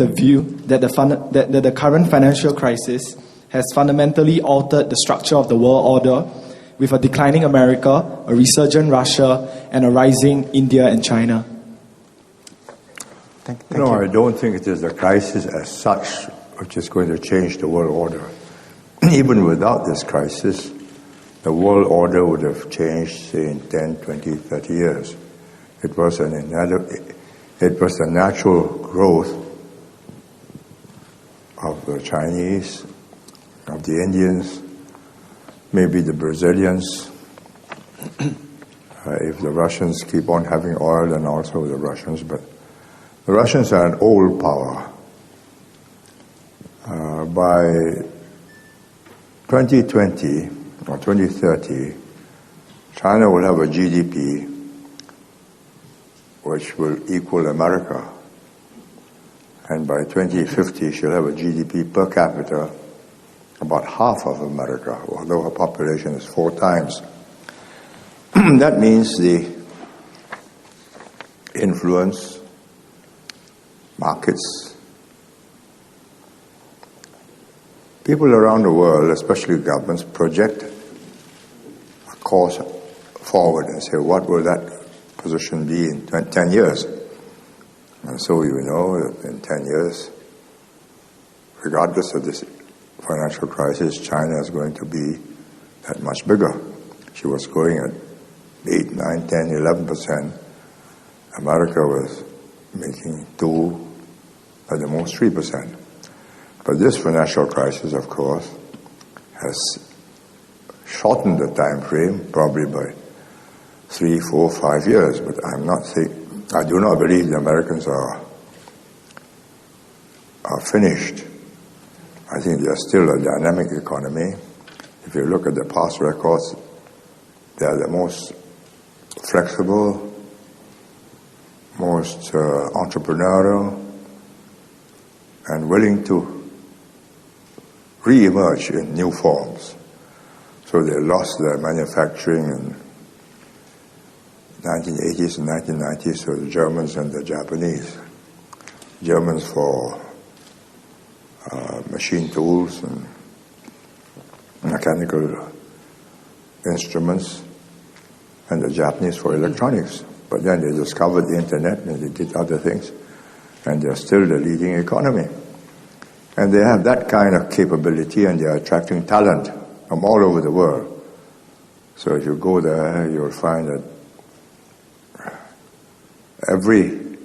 the view that the current financial crisis has fundamentally altered the structure of the world order, with a declining America, a resurgent Russia, and a rising India and China? Thank you. I don't think it is a crisis as such which is going to change the world order. Even without this crisis, the world order would have changed, say, in 10, 20, 30 years. It was the natural growth of the Chinese, of the Indians, maybe the Brazilians, if the Russians keep on having oil, then also the Russians. But the Russians are an old power. By 2020 or 2030, China will have a GDP which will equal America. And by 2050, she'll have a GDP per capita about half of America, although her population is 4 times. That means the influence, markets, people around the world, especially governments, project a course forward and say, what will that position be in 10 years? And so you know that in 10 years, regardless of this financial crisis, China is going to be that much bigger. She was growing at 8, 9, 10, 11%. America was making 2, at the most 3%. But this financial crisis, of course, has shortened the time frame, probably by 3, 4, 5 years. But I do not believe the Americans are finished. I think they are still a dynamic economy. If you look at the past records, they are the most flexible, most entrepreneurial, and willing to re-emerge in new forms. So they lost their manufacturing in 1980s and 1990s to the Germans and the Japanese. Germans for machine tools and mechanical instruments, and the Japanese for electronics. But then they discovered the internet and they did other things, and they're still the leading economy. And they have that kind of capability, and they're attracting talent from all over the world. So if you go there, you'll find that every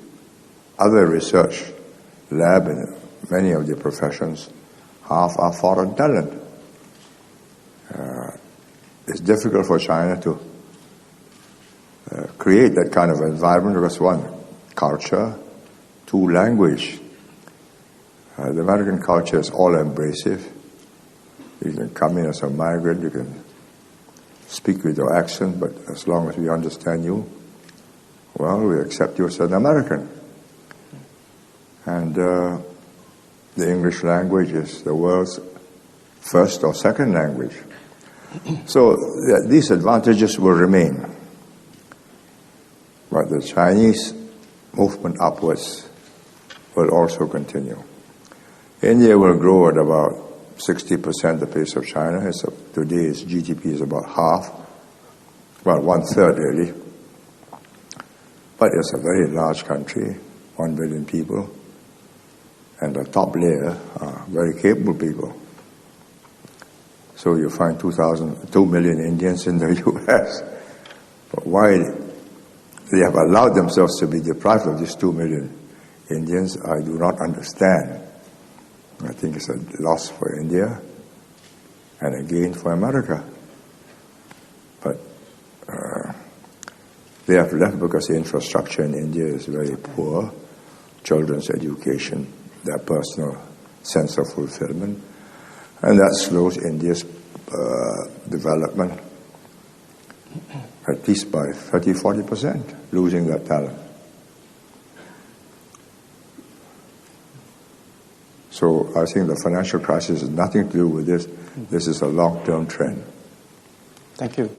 other research lab in many of the professions, half are foreign talent. It's difficult for China to create that kind of environment because 1, culture, 2, language. The American culture is all-embracive. You can come in as a migrant, you can speak with your accent, but as long as we understand you, well, we accept you as an American. And the English language is the world's first or second language. So these advantages will remain. But the Chinese movement upwards will also continue. India will grow at about 60% the pace of China. Today its GDP is about half, well, 1/3 really. But it's a very large country, 1 billion people, and the top layer are very capable people. So you find 2 million Indians in the U.S. But why they have allowed themselves to be deprived of these 2 million Indians, I do not understand. I think it's a loss for India and a gain for America. But they have left because the infrastructure in India is very poor, children's education, their personal sense of fulfillment, and that slows India's development at least by 30-40%, losing that talent. So I think the financial crisis has nothing to do with this. This is a long-term trend. Thank you.